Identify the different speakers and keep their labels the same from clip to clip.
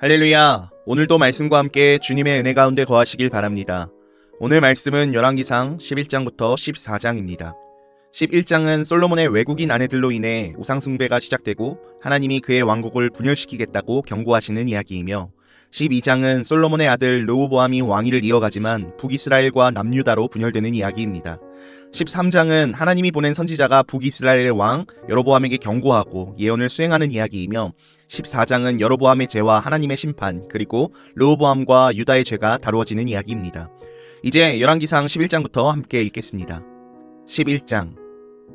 Speaker 1: 할렐루야! 오늘도 말씀과 함께 주님의 은혜 가운데 거하시길 바랍니다. 오늘 말씀은 열왕기상 11장부터 14장입니다. 11장은 솔로몬의 외국인 아내들로 인해 우상숭배가 시작되고 하나님이 그의 왕국을 분열시키겠다고 경고하시는 이야기이며, 12장은 솔로몬의 아들 르호보암이 왕위를 이어가지만 북이스라엘과 남유다로 분열되는 이야기입니다. 13장은 하나님이 보낸 선지자가 북이스라엘의 왕 여로보암에게 경고하고 예언을 수행하는 이야기이며, 14장은 여로보암의 죄와 하나님의 심판, 그리고 르호보암과 유다의 죄가 다루어지는 이야기입니다. 이제 열왕기상 11장부터 함께 읽겠습니다. 11장.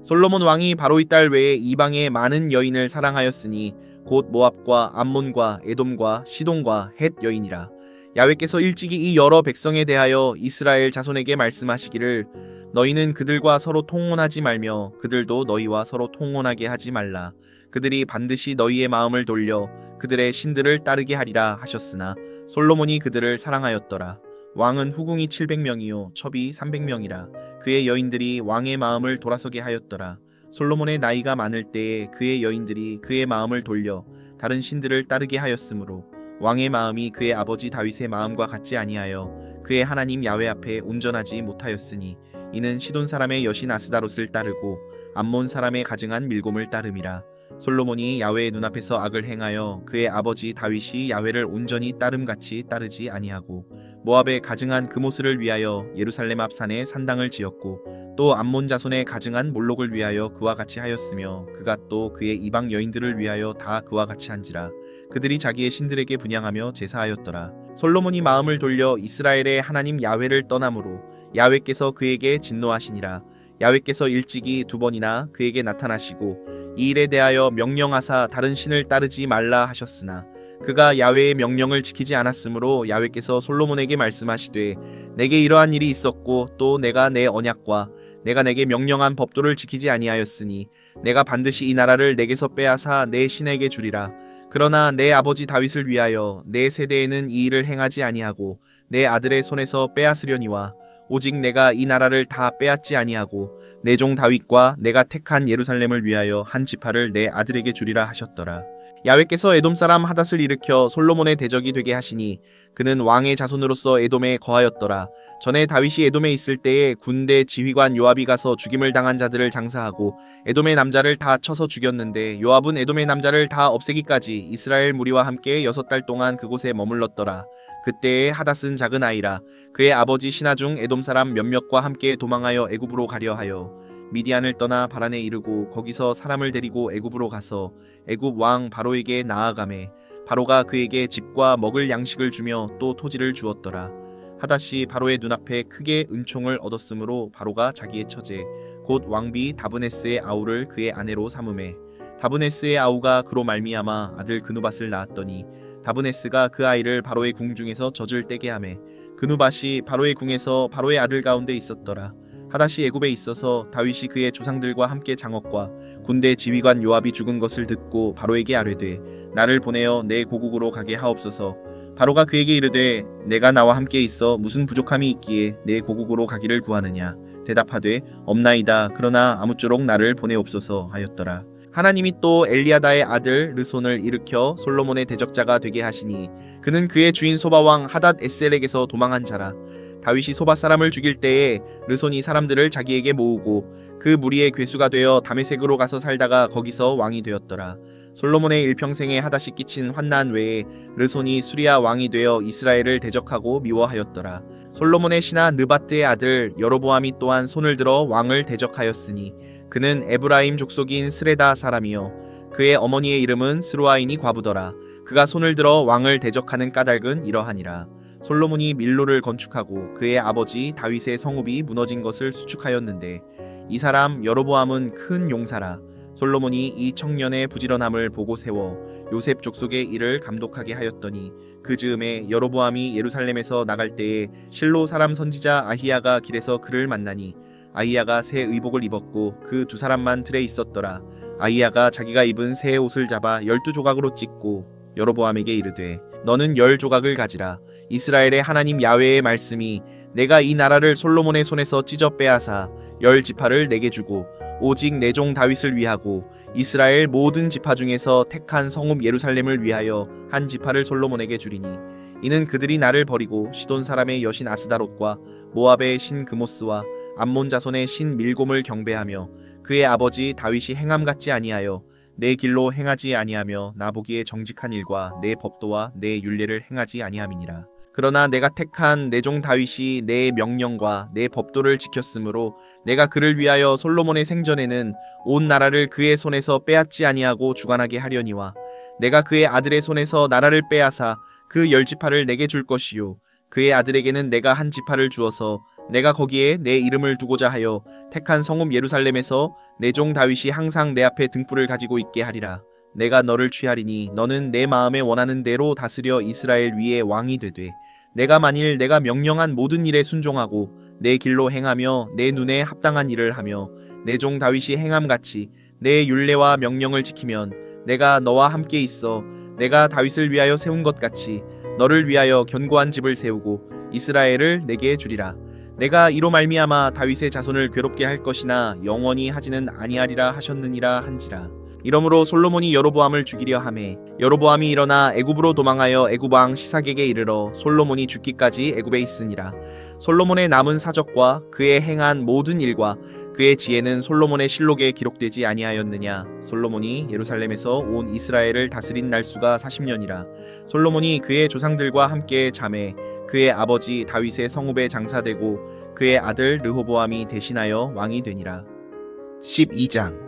Speaker 1: 솔로몬 왕이 바로의 딸 외에 이방의 많은 여인을 사랑하였으니 곧 모압과 암몬과 에돔과 시돈과 헷 여인이라. 야훼께서 일찍이 이 여러 백성에 대하여 이스라엘 자손에게 말씀하시기를 너희는 그들과 서로 통혼하지 말며 그들도 너희와 서로 통혼하게 하지 말라. 그들이 반드시 너희의 마음을 돌려 그들의 신들을 따르게 하리라 하셨으나 솔로몬이 그들을 사랑하였더라. 왕은 후궁이 700명이요 첩이 300명이라. 그의 여인들이 왕의 마음을 돌아서게 하였더라. 솔로몬의 나이가 많을 때에 그의 여인들이 그의 마음을 돌려 다른 신들을 따르게 하였으므로 왕의 마음이 그의 아버지 다윗의 마음과 같지 아니하여 그의 하나님 야훼 앞에 온전하지 못하였으니 이는 시돈 사람의 여신 아스다롯을 따르고 암몬 사람의 가증한 밀곰을 따름이라. 솔로몬이 야훼의 눈앞에서 악을 행하여 그의 아버지 다윗이 야훼를 온전히 따름같이 따르지 아니하고 모압의 가증한 그모스를 위하여 예루살렘 앞 산에 산당을 지었고 또 암몬 자손의 가증한 몰록을 위하여 그와 같이 하였으며 그가 또 그의 이방 여인들을 위하여 다 그와 같이 한지라. 그들이 자기의 신들에게 분향하며 제사하였더라. 솔로몬이 마음을 돌려 이스라엘의 하나님 야훼를 떠나므로 야훼께서 그에게 진노하시니라. 야훼께서 일찍이 2번이나 그에게 나타나시고 이 일에 대하여 명령하사 다른 신을 따르지 말라 하셨으나 그가 야훼의 명령을 지키지 않았으므로 야훼께서 솔로몬에게 말씀하시되 내게 이러한 일이 있었고 또 내가 내 언약과 내가 내게 명령한 법도를 지키지 아니하였으니 내가 반드시 이 나라를 내게서 빼앗아 내 신에게 주리라. 그러나 내 아버지 다윗을 위하여 내 세대에는 이 일을 행하지 아니하고 내 아들의 손에서 빼앗으려니와 오직 내가 이 나라를 다 빼앗지 아니하고 내 종 다윗과 내가 택한 예루살렘을 위하여 한 지파를 내 아들에게 주리라 하셨더라. 야훼께서 에돔 사람 하닷을 일으켜 솔로몬의 대적이 되게 하시니 그는 왕의 자손으로서 에돔에 거하였더라. 전에 다윗이 에돔에 있을 때에 군대 지휘관 요압이 가서 죽임을 당한 자들을 장사하고 에돔의 남자를 다 쳐서 죽였는데 요압은 에돔의 남자를 다 없애기까지 이스라엘 무리와 함께 6달 동안 그곳에 머물렀더라. 그때에 하닷은 작은 아이라. 그의 아버지 신하 중 에돔 사람 몇몇과 함께 도망하여 애굽으로 가려 하여 미디안을 떠나 바란에 이르고 거기서 사람을 데리고 애굽으로 가서 애굽 왕 바로에게 나아가매 바로가 그에게 집과 먹을 양식을 주며 또 토지를 주었더라. 하닷이 바로의 눈앞에 크게 은총을 얻었으므로 바로가 자기의 처제 곧 왕비 다브네스의 아우를 그의 아내로 삼음해 다브네스의 아우가 그로 말미암아 아들 그누밧을 낳았더니 다브네스가 그 아이를 바로의 궁 중에서 젖을 떼게 하매 그누밧이 바로의 궁에서 바로의 아들 가운데 있었더라. 하닷이 애굽에 있어서 다윗이 그의 조상들과 함께 장엄과 군대 지휘관 요압이 죽은 것을 듣고 바로에게 아뢰되 나를 보내어 내 고국으로 가게 하옵소서. 바로가 그에게 이르되 내가 나와 함께 있어 무슨 부족함이 있기에 내 고국으로 가기를 구하느냐. 대답하되 없나이다. 그러나 아무쪼록 나를 보내옵소서 하였더라. 하나님이 또 엘리야다의 아들 르손을 일으켜 솔로몬의 대적자가 되게 하시니 그는 그의 주인 소바왕 하닷 에셀에게서 도망한 자라. 다윗이 소바 사람을 죽일 때에 르손이 사람들을 자기에게 모으고 그 무리의 괴수가 되어 다메섹으로 가서 살다가 거기서 왕이 되었더라. 솔로몬의 일평생에 하닷이 끼친 환난 외에 르손이 수리아 왕이 되어 이스라엘을 대적하고 미워하였더라. 솔로몬의 신하 느바트의 아들 여로보암이 또한 손을 들어 왕을 대적하였으니 그는 에브라임 족속인 스레다 사람이요 그의 어머니의 이름은 스루아인이 과부더라. 그가 손을 들어 왕을 대적하는 까닭은 이러하니라. 솔로몬이 밀로를 건축하고 그의 아버지 다윗의 성읍이 무너진 것을 수축하였는데 이 사람 여로보암은 큰 용사라. 솔로몬이 이 청년의 부지런함을 보고 세워 요셉 족속의 일을 감독하게 하였더니 그 즈음에 여로보암이 예루살렘에서 나갈 때에 실로 사람 선지자 아히야가 길에서 그를 만나니 아히야가 새 의복을 입었고 그 2사람만 들에 있었더라. 아히야가 자기가 입은 새 옷을 잡아 12조각으로 찢고 여로보암에게 이르되 너는 10조각을 가지라. 이스라엘의 하나님 야훼의 말씀이 내가 이 나라를 솔로몬의 손에서 찢어 빼앗아 10지파를 내게 주고 오직 내 종 다윗을 위하고 이스라엘 모든 지파 중에서 택한 성읍 예루살렘을 위하여 한 지파를 솔로몬에게 주리니 이는 그들이 나를 버리고 시돈 사람의 여신 아스다롯과 모압의 신 그모스와 암몬 자손의 신 밀곰을 경배하며 그의 아버지 다윗이 행함 같지 아니하여 내 길로 행하지 아니하며 나 보기에 정직한 일과 내 법도와 내 율례를 행하지 아니함이니라. 그러나 내가 택한 내 종 다윗이 내 명령과 내 법도를 지켰으므로 내가 그를 위하여 솔로몬의 생전에는 온 나라를 그의 손에서 빼앗지 아니하고 주관하게 하려니와 내가 그의 아들의 손에서 나라를 빼앗아 그 10지파를 내게 줄 것이요 그의 아들에게는 내가 한 지파를 주어서 내가 거기에 내 이름을 두고자 하여 택한 성읍 예루살렘에서 내 종 다윗이 항상 내 앞에 등불을 가지고 있게 하리라. 내가 너를 취하리니 너는 내 마음에 원하는 대로 다스려 이스라엘 위에 왕이 되되 내가 만일 내가 명령한 모든 일에 순종하고 내 길로 행하며 내 눈에 합당한 일을 하며 내 종 다윗이 행함같이 내 율례와 명령을 지키면 내가 너와 함께 있어 내가 다윗을 위하여 세운 것 같이 너를 위하여 견고한 집을 세우고 이스라엘을 내게 주리라. 내가 이로 말미암아 다윗의 자손을 괴롭게 할 것이나 영원히 하지는 아니하리라 하셨느니라 한지라. 이러므로 솔로몬이 여로보암을 죽이려 하매 여로보암이 일어나 애굽으로 도망하여 애굽 왕 시삭에게 이르러 솔로몬이 죽기까지 애굽에 있으니라. 솔로몬의 남은 사적과 그의 행한 모든 일과 그의 지혜는 솔로몬의 실록에 기록되지 아니하였느냐. 솔로몬이 예루살렘에서 온 이스라엘을 다스린 날수가 40년이라. 솔로몬이 그의 조상들과 함께 잠에 그의 아버지 다윗의 성읍에 장사되고 그의 아들 르호보암이 대신하여 왕이 되니라. 12장.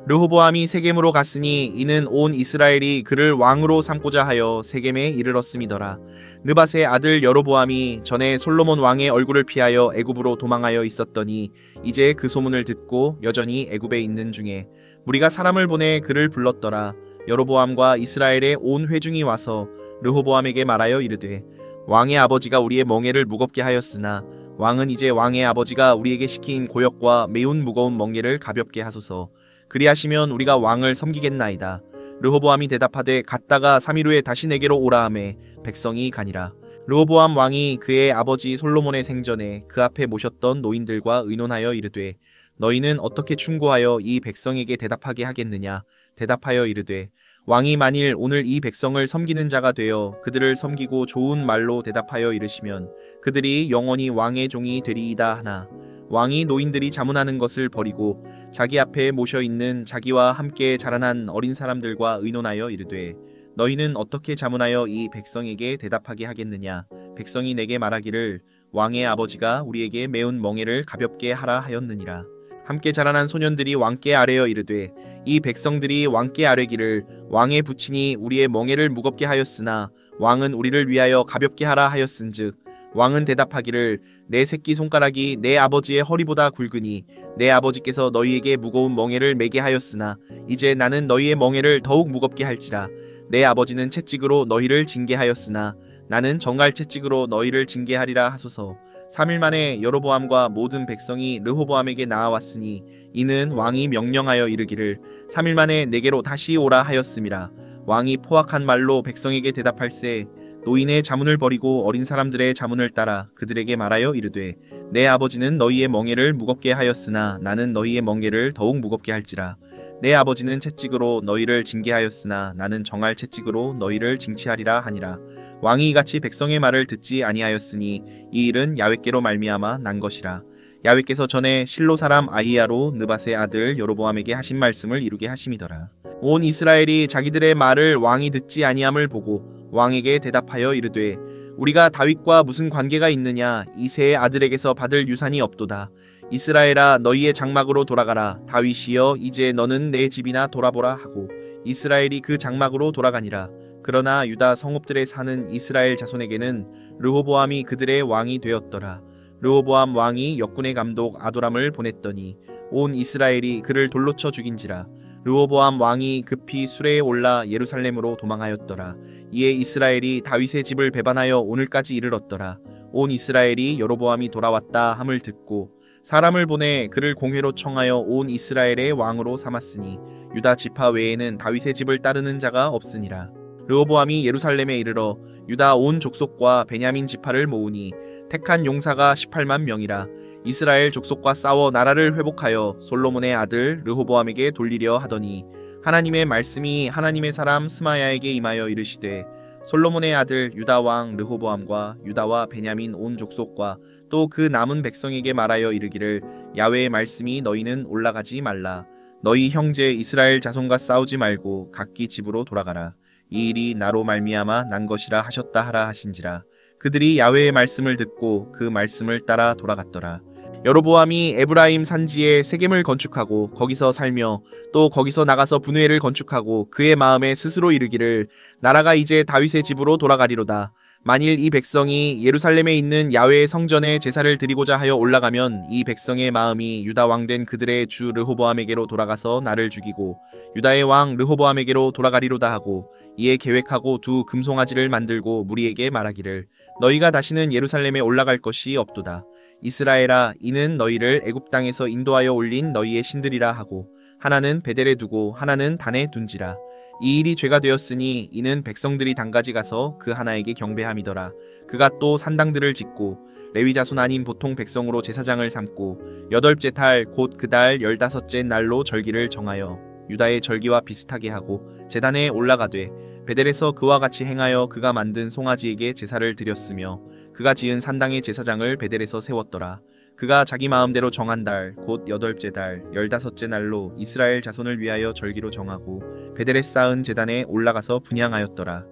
Speaker 1: 르호보암이 세겜으로 갔으니 이는 온 이스라엘이 그를 왕으로 삼고자 하여 세겜에 이르렀음이더라. 느밧의 아들 여로보암이 전에 솔로몬 왕의 얼굴을 피하여 애굽으로 도망하여 있었더니 이제 그 소문을 듣고 여전히 애굽에 있는 중에 무리가 사람을 보내 그를 불렀더라. 여로보암과 이스라엘의 온 회중이 와서 르호보암에게 말하여 이르되 왕의 아버지가 우리의 멍에를 무겁게 하였으나 왕은 이제 왕의 아버지가 우리에게 시킨 고역과 매운 무거운 멍에를 가볍게 하소서. 그리하시면 우리가 왕을 섬기겠나이다. 르호보암이 대답하되 갔다가 3일 후에 다시 내게로 오라 하매 백성이 가니라. 르호보암 왕이 그의 아버지 솔로몬의 생전에 그 앞에 모셨던 노인들과 의논하여 이르되 너희는 어떻게 충고하여 이 백성에게 대답하게 하겠느냐. 대답하여 이르되 왕이 만일 오늘 이 백성을 섬기는 자가 되어 그들을 섬기고 좋은 말로 대답하여 이르시면 그들이 영원히 왕의 종이 되리이다 하나 왕이 노인들이 자문하는 것을 버리고 자기 앞에 모셔있는 자기와 함께 자라난 어린 사람들과 의논하여 이르되 너희는 어떻게 자문하여 이 백성에게 대답하게 하겠느냐. 백성이 내게 말하기를 왕의 아버지가 우리에게 매운 멍에를 가볍게 하라 하였느니라. 함께 자라난 소년들이 왕께 아뢰어 이르되 이 백성들이 왕께 아뢰기를 왕의 부친이 우리의 멍에를 무겁게 하였으나 왕은 우리를 위하여 가볍게 하라 하였은즉 왕은 대답하기를 내 새끼 손가락이 내 아버지의 허리보다 굵으니 내 아버지께서 너희에게 무거운 멍에를 매게 하였으나 이제 나는 너희의 멍에를 더욱 무겁게 할지라. 내 아버지는 채찍으로 너희를 징계하였으나 나는 정갈 채찍으로 너희를 징계하리라 하소서. 3일 만에 여로보암과 모든 백성이 르호보암에게 나아왔으니 이는 왕이 명령하여 이르기를 3일 만에 내게로 다시 오라 하였음이라. 왕이 포악한 말로 백성에게 대답할세 노인의 자문을 버리고 어린 사람들의 자문을 따라 그들에게 말하여 이르되 내 아버지는 너희의 멍에를 무겁게 하였으나 나는 너희의 멍에를 더욱 무겁게 할지라. 내 아버지는 채찍으로 너희를 징계하였으나 나는 정할 채찍으로 너희를 징치하리라 하니라. 왕이 이같이 백성의 말을 듣지 아니하였으니 이 일은 야훼께로 말미암아 난 것이라. 야훼께서 전에 실로 사람 아히야로 느밧의 아들 여로보암에게 하신 말씀을 이루게 하심이더라. 온 이스라엘이 자기들의 말을 왕이 듣지 아니함을 보고 왕에게 대답하여 이르되 우리가 다윗과 무슨 관계가 있느냐. 이새의 아들에게서 받을 유산이 없도다. 이스라엘아 너희의 장막으로 돌아가라. 다윗이여 이제 너는 내 집이나 돌아보라 하고 이스라엘이 그 장막으로 돌아가니라. 그러나 유다 성읍들에 사는 이스라엘 자손에게는 르호보암이 그들의 왕이 되었더라. 르호보암 왕이 역군의 감독 아도람을 보냈더니 온 이스라엘이 그를 돌로 쳐 죽인지라. 르호보암 왕이 급히 수레에 올라 예루살렘으로 도망하였더라. 이에 이스라엘이 다윗의 집을 배반하여 오늘까지 이르렀더라. 온 이스라엘이 여로보암이 돌아왔다 함을 듣고 사람을 보내 그를 공회로 청하여 온 이스라엘의 왕으로 삼았으니 유다 지파 외에는 다윗의 집을 따르는 자가 없으니라. 르호보암이 예루살렘에 이르러 유다 온 족속과 베냐민 지파를 모으니 택한 용사가 18만 명이라. 이스라엘 족속과 싸워 나라를 회복하여 솔로몬의 아들 르호보암에게 돌리려 하더니 하나님의 말씀이 하나님의 사람 스마야에게 임하여 이르시되 솔로몬의 아들 유다 왕 르호보암과 유다와 베냐민 온 족속과 또 그 남은 백성에게 말하여 이르기를 야훼의 말씀이 너희는 올라가지 말라. 너희 형제 이스라엘 자손과 싸우지 말고 각기 집으로 돌아가라. 이 일이 나로 말미암아 난 것이라 하셨다 하라 하신지라. 그들이 야훼의 말씀을 듣고 그 말씀을 따라 돌아갔더라. 여로보암이 에브라임 산지에 세겜을 건축하고 거기서 살며 또 거기서 나가서 분회를 건축하고 그의 마음에 스스로 이르기를 나라가 이제 다윗의 집으로 돌아가리로다. 만일 이 백성이 예루살렘에 있는 야훼의 성전에 제사를 드리고자 하여 올라가면 이 백성의 마음이 유다 왕된 그들의 주 르호보암에게로 돌아가서 나를 죽이고 유다의 왕 르호보암에게로 돌아가리로다 하고 이에 계획하고 두 금송아지를 만들고 무리에게 말하기를 너희가 다시는 예루살렘에 올라갈 것이 없도다. 이스라엘아 이는 너희를 애굽 땅에서 인도하여 올린 너희의 신들이라 하고 하나는 베델에 두고 하나는 단에 둔지라. 이 일이 죄가 되었으니 이는 백성들이 단가지 가서 그 하나에게 경배함이더라. 그가 또 산당들을 짓고 레위 자손 아닌 보통 백성으로 제사장을 삼고 8째 달 곧 그 달 15째 날로 절기를 정하여 유다의 절기와 비슷하게 하고 제단에 올라가되 베델에서 그와 같이 행하여 그가 만든 송아지에게 제사를 드렸으며 그가 지은 산당의 제사장을 베델에서 세웠더라. 그가 자기 마음대로 정한 달 곧 8째 달 15째 날로 이스라엘 자손을 위하여 절기로 정하고 베델에 쌓은 제단에 올라가서 분향하였더라.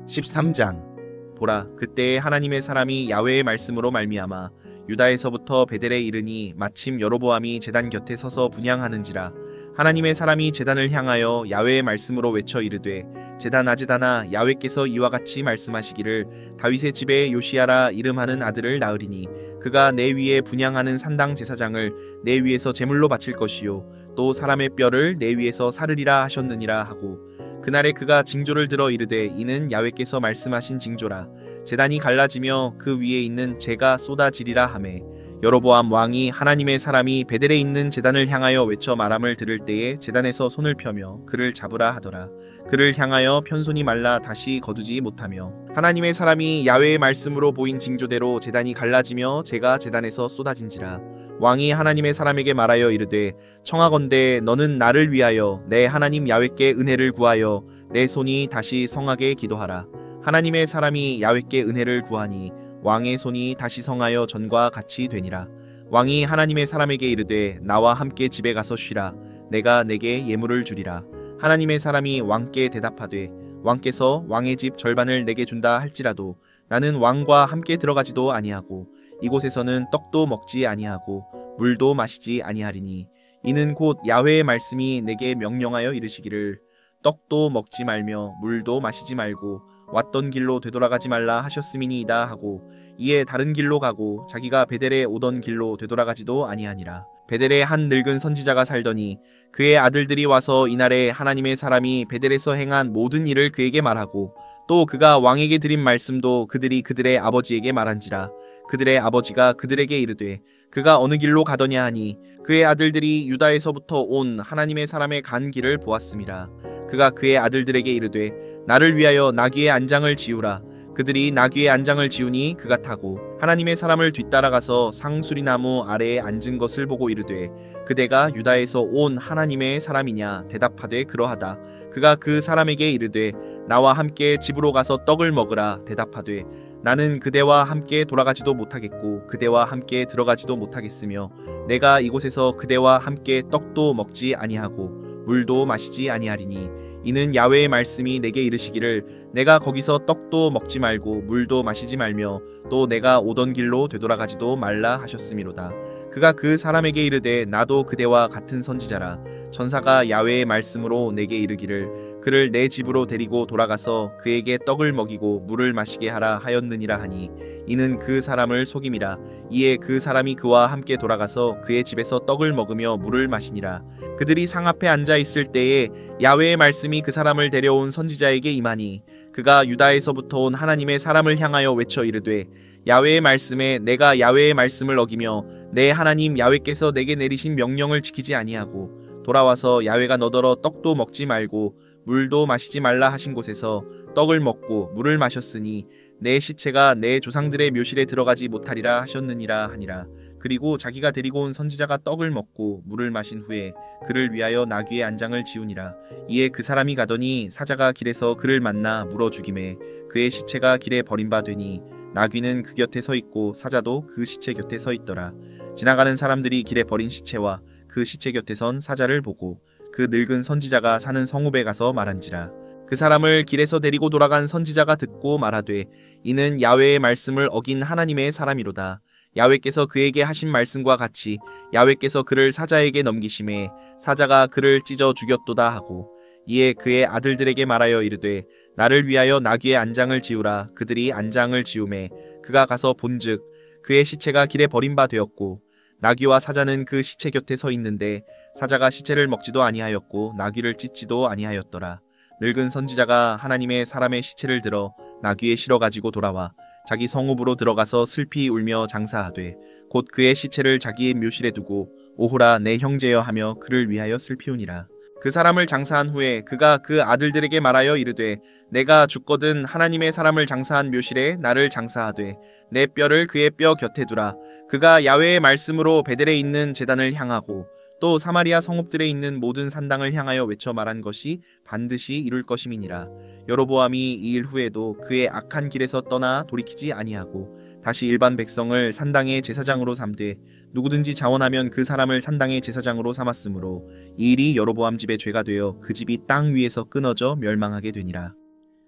Speaker 1: 13장 보라 그때에 하나님의 사람이 야훼의 말씀으로 말미암아 유다에서부터 베델에 이르니 마침 여로보암이 제단 곁에 서서 분향하는지라. 하나님의 사람이 제단을 향하여 야훼의 말씀으로 외쳐 이르되 제단아 야훼께서 이와 같이 말씀하시기를 다윗의 집에 요시야라 이름하는 아들을 낳으리니 그가 내 위에 분향하는 산당 제사장을 내 위에서 제물로 바칠 것이요 또 사람의 뼈를 내 위에서 사르리라 하셨느니라 하고 그날에 그가 징조를 들어 이르되 이는 야훼께서 말씀하신 징조라. 제단이 갈라지며 그 위에 있는 재가 쏟아지리라 하매 여로보암 왕이 하나님의 사람이 베델에 있는 제단을 향하여 외쳐 말함을 들을 때에 제단에서 손을 펴며 그를 잡으라 하더라. 그를 향하여 편손이 말라 다시 거두지 못하며 하나님의 사람이 야훼의 말씀으로 보인 징조대로 제단이 갈라지며 재가 제단에서 쏟아진지라. 왕이 하나님의 사람에게 말하여 이르되 청하건대 너는 나를 위하여 내 하나님 야훼께 은혜를 구하여 내 손이 다시 성하게 기도하라. 하나님의 사람이 야훼께 은혜를 구하니 왕의 손이 다시 성하여 전과 같이 되니라. 왕이 하나님의 사람에게 이르되 나와 함께 집에 가서 쉬라. 내가 내게 예물을 주리라. 하나님의 사람이 왕께 대답하되 왕께서 왕의 집 절반을 내게 준다 할지라도 나는 왕과 함께 들어가지도 아니하고 이곳에서는 떡도 먹지 아니하고 물도 마시지 아니하리니 이는 곧 야훼의 말씀이 내게 명령하여 이르시기를 떡도 먹지 말며 물도 마시지 말고 왔던 길로 되돌아가지 말라 하셨음이니이다 하고 이에 다른 길로 가고 자기가 베델에 오던 길로 되돌아가지도 아니하니라. 베델에 한 늙은 선지자가 살더니 그의 아들들이 와서 이날에 하나님의 사람이 베델에서 행한 모든 일을 그에게 말하고 또 그가 왕에게 드린 말씀도 그들이 그들의 아버지에게 말한지라. 그들의 아버지가 그들에게 이르되 그가 어느 길로 가더냐 하니 그의 아들들이 유다에서부터 온 하나님의 사람의 간 길을 보았음이라. 그가 그의 아들들에게 이르되 나를 위하여 나귀의 안장을 지우라. 그들이 나귀의 안장을 지우니 그가 타고 하나님의 사람을 뒤따라가서 상수리나무 아래에 앉은 것을 보고 이르되 그대가 유다에서 온 하나님의 사람이냐 대답하되 그러하다. 그가 그 사람에게 이르되 나와 함께 집으로 가서 떡을 먹으라 대답하되 나는 그대와 함께 돌아가지도 못하겠고 그대와 함께 들어가지도 못하겠으며 내가 이곳에서 그대와 함께 떡도 먹지 아니하고 물도 마시지 아니하리니 이는 야훼의 말씀이 내게 이르시기를 내가 거기서 떡도 먹지 말고 물도 마시지 말며 또 내가 오던 길로 되돌아가지도 말라 하셨음이로다. 그가 그 사람에게 이르되 나도 그대와 같은 선지자라. 천사가 야훼의 말씀으로 내게 이르기를 그를 내 집으로 데리고 돌아가서 그에게 떡을 먹이고 물을 마시게 하라 하였느니라 하니 이는 그 사람을 속임이라. 이에 그 사람이 그와 함께 돌아가서 그의 집에서 떡을 먹으며 물을 마시니라. 그들이 상 앞에 앉아 있을 때에 야훼의 말씀이 그 사람을 데려온 선지자에게 임하니 그가 유다에서부터 온 하나님의 사람을 향하여 외쳐 이르되 야훼의 말씀에 내가 야훼의 말씀을 어기며 내 하나님 야훼께서 내게 내리신 명령을 지키지 아니하고 돌아와서 야훼가 너더러 떡도 먹지 말고 물도 마시지 말라 하신 곳에서 떡을 먹고 물을 마셨으니 내 시체가 내 조상들의 묘실에 들어가지 못하리라 하셨느니라 하니라. 그리고 자기가 데리고 온 선지자가 떡을 먹고 물을 마신 후에 그를 위하여 나귀의 안장을 지우니라. 이에 그 사람이 가더니 사자가 길에서 그를 만나 물어 죽임에 그의 시체가 길에 버림바되니 나귀는 그 곁에 서 있고 사자도 그 시체 곁에 서 있더라. 지나가는 사람들이 길에 버린 시체와 그 시체 곁에 선 사자를 보고 그 늙은 선지자가 사는 성읍에 가서 말한지라. 그 사람을 길에서 데리고 돌아간 선지자가 듣고 말하되 이는 야훼의 말씀을 어긴 하나님의 사람이로다. 야훼께서 그에게 하신 말씀과 같이 야훼께서 그를 사자에게 넘기심에 사자가 그를 찢어 죽였도다 하고 이에 그의 아들들에게 말하여 이르되 나를 위하여 나귀의 안장을 지우라. 그들이 안장을 지우매 그가 가서 본즉 그의 시체가 길에 버림바 되었고 나귀와 사자는 그 시체 곁에 서 있는데 사자가 시체를 먹지도 아니하였고 나귀를 찢지도 아니하였더라. 늙은 선지자가 하나님의 사람의 시체를 들어 나귀에 실어 가지고 돌아와 자기 성읍으로 들어가서 슬피 울며 장사하되 곧 그의 시체를 자기의 묘실에 두고 오호라 내 형제여 하며 그를 위하여 슬피우니라. 그 사람을 장사한 후에 그가 그 아들들에게 말하여 이르되 내가 죽거든 하나님의 사람을 장사한 묘실에 나를 장사하되 내 뼈를 그의 뼈 곁에 두라. 그가 야훼의 말씀으로 베델에 있는 제단을 향하고 또 사마리아 성읍들에 있는 모든 산당을 향하여 외쳐 말한 것이 반드시 이룰 것임이니라. 여로보암이 이 일 후에도 그의 악한 길에서 떠나 돌이키지 아니하고 다시 일반 백성을 산당의 제사장으로 삼되 누구든지 자원하면 그 사람을 산당의 제사장으로 삼았으므로 이 일이 여로보암 집의 죄가 되어 그 집이 땅 위에서 끊어져 멸망하게 되니라.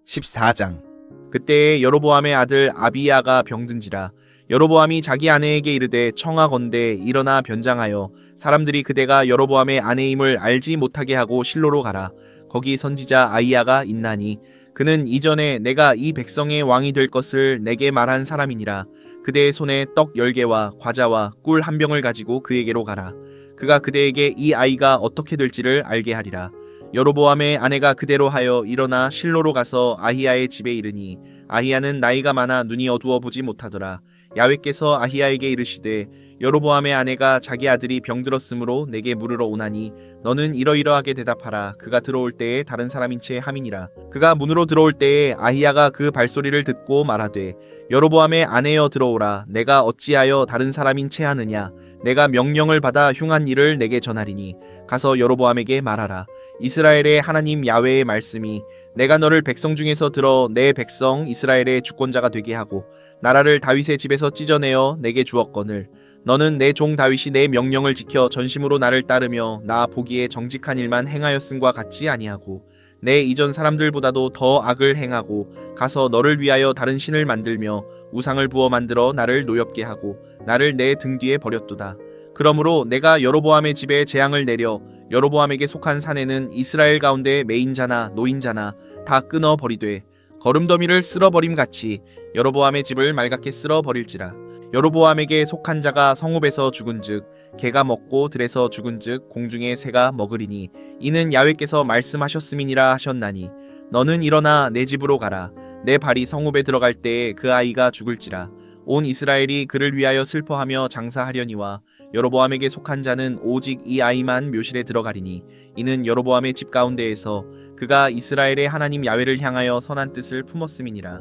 Speaker 1: 14장. 그때에 여로보암의 아들 아비야가 병든지라. 여로보암이 자기 아내에게 이르되 청하건대 일어나 변장하여 사람들이 그대가 여로보암의 아내임을 알지 못하게 하고 실로로 가라. 거기 선지자 아히야가 있나니 그는 이전에 내가 이 백성의 왕이 될 것을 내게 말한 사람이니라. 그대의 손에 떡 10개와 과자와 꿀 한 병을 가지고 그에게로 가라. 그가 그대에게 이 아이가 어떻게 될지를 알게 하리라. 여로보암의 아내가 그대로 하여 일어나 실로로 가서 아히야의 집에 이르니 아히야는 나이가 많아 눈이 어두워 보지 못하더라. 야훼께서 아히야에게 이르시되 여로보암의 아내가 자기 아들이 병들었으므로 내게 물으러 오나니 너는 이러이러하게 대답하라. 그가 들어올 때에 다른 사람인 채 함이니라. 그가 문으로 들어올 때에 아히야가 그 발소리를 듣고 말하되 여로보암의 아내여 들어오라. 내가 어찌하여 다른 사람인 채 하느냐. 내가 명령을 받아 흉한 일을 내게 전하리니 가서 여로보암에게 말하라. 이스라엘의 하나님 야훼의 말씀이 내가 너를 백성 중에서 들어 내 백성 이스라엘의 주권자가 되게 하고 나라를 다윗의 집에서 찢어내어 내게 주었거늘 너는 내 종 다윗이 내 명령을 지켜 전심으로 나를 따르며 나 보기에 정직한 일만 행하였음과 같지 아니하고 내 이전 사람들보다도 더 악을 행하고 가서 너를 위하여 다른 신을 만들며 우상을 부어 만들어 나를 노엽게 하고 나를 내 등 뒤에 버렸도다. 그러므로 내가 여로보암의 집에 재앙을 내려 여로보암에게 속한 사내는 이스라엘 가운데 매인자나 노인자나 다 끊어 버리되 거름더미를 쓸어버림 같이 여로보암의 집을 말갛게 쓸어버릴지라. 여로보암에게 속한 자가 성읍에서 죽은즉 개가 먹고 들에서 죽은즉 공중의 새가 먹으리니 이는 야훼께서 말씀하셨음이니라 하셨나니 너는 일어나 내 집으로 가라. 내 발이 성읍에 들어갈 때에 그 아이가 죽을지라. 온 이스라엘이 그를 위하여 슬퍼하며 장사하려니와 여로보암에게 속한 자는 오직 이 아이만 묘실에 들어가리니 이는 여로보암의 집 가운데에서 그가 이스라엘의 하나님 야훼를 향하여 선한 뜻을 품었음이니라.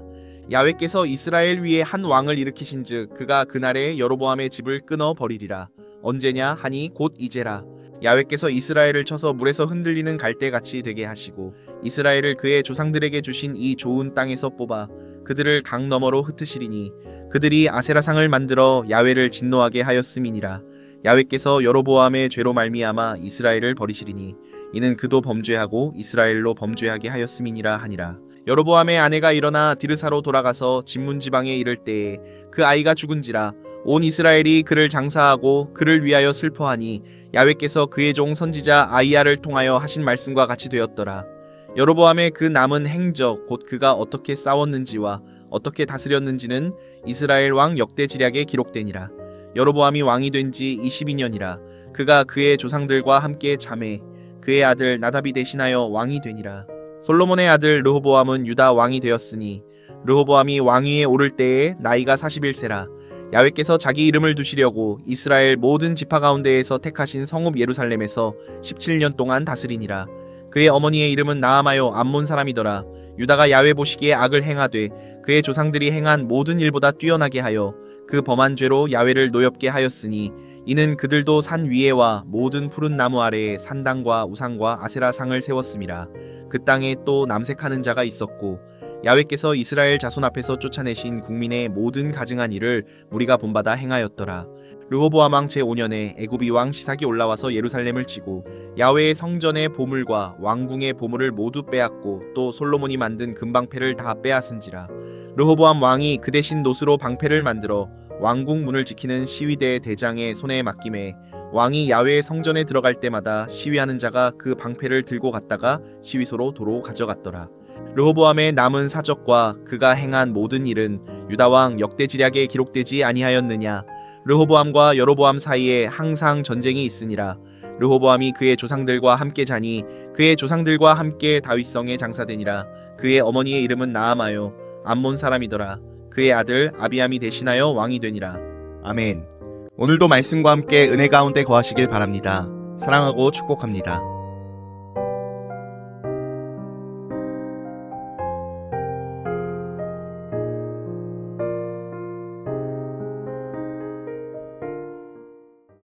Speaker 1: 야훼께서 이스라엘 위에 한 왕을 일으키신즉 그가 그날에 여로보암의 집을 끊어 버리리라. 언제냐 하니 곧 이제라. 야훼께서 이스라엘을 쳐서 물에서 흔들리는 갈대같이 되게 하시고 이스라엘을 그의 조상들에게 주신 이 좋은 땅에서 뽑아 그들을 강 너머로 흩으시리니 그들이 아세라상을 만들어 야훼를 진노하게 하였음이니라. 야훼께서 여로보암의 죄로 말미암아 이스라엘을 버리시리니 이는 그도 범죄하고 이스라엘로 범죄하게 하였음이니라 하니라. 여로보암의 아내가 일어나 디르사로 돌아가서 진문 지방에 이를 때에 그 아이가 죽은지라. 온 이스라엘이 그를 장사하고 그를 위하여 슬퍼하니 야훼께서 그의 종 선지자 아히야를 통하여 하신 말씀과 같이 되었더라. 여로보암의 그 남은 행적 곧 그가 어떻게 싸웠는지와 어떻게 다스렸는지는 이스라엘 왕 역대 지략에 기록되니라. 여로보암이 왕이 된 지 22년이라. 그가 그의 조상들과 함께 잠에 그의 아들 나답이 대신하여 왕이 되니라. 솔로몬의 아들 르호보암은 유다 왕이 되었으니 르호보암이 왕위에 오를 때에 나이가 41세라. 야훼께서 자기 이름을 두시려고 이스라엘 모든 지파 가운데에서 택하신 성읍 예루살렘에서 17년 동안 다스리니라. 그의 어머니의 이름은 나아마요 암몬 사람이더라. 유다가 야훼 보시기에 악을 행하되 그의 조상들이 행한 모든 일보다 뛰어나게 하여 그 범한 죄로 야훼를 노엽게 하였으니 이는 그들도 산 위에와 모든 푸른 나무 아래에 산당과 우상과 아세라상을 세웠음이라. 그 땅에 또 남색하는 자가 있었고 야훼께서 이스라엘 자손 앞에서 쫓아내신 국민의 모든 가증한 일을 무리가 본받아 행하였더라. 르호보암 왕 제5년에 애굽이 왕 시삭이 올라와서 예루살렘을 치고 야훼의 성전의 보물과 왕궁의 보물을 모두 빼앗고 또 솔로몬이 만든 금방패를 다 빼앗은지라. 르호보암 왕이 그 대신 노스로 방패를 만들어 왕궁 문을 지키는 시위대 대장의 손에 맡김에 왕이 야훼의 성전에 들어갈 때마다 시위하는 자가 그 방패를 들고 갔다가 시위소로 도로 가져갔더라. 르호보암의 남은 사적과 그가 행한 모든 일은 유다 왕 역대지략에 기록되지 아니하였느냐. 르호보암과 여로보암 사이에 항상 전쟁이 있으니라. 르호보암이 그의 조상들과 함께 자니 그의 조상들과 함께 다윗성에 장사되니라. 그의 어머니의 이름은 나아마요 암몬 사람이더라. 그의 아들 아비암이 대신하여 왕이 되니라. 아멘. 오늘도 말씀과 함께 은혜 가운데 거하시길 바랍니다. 사랑하고 축복합니다.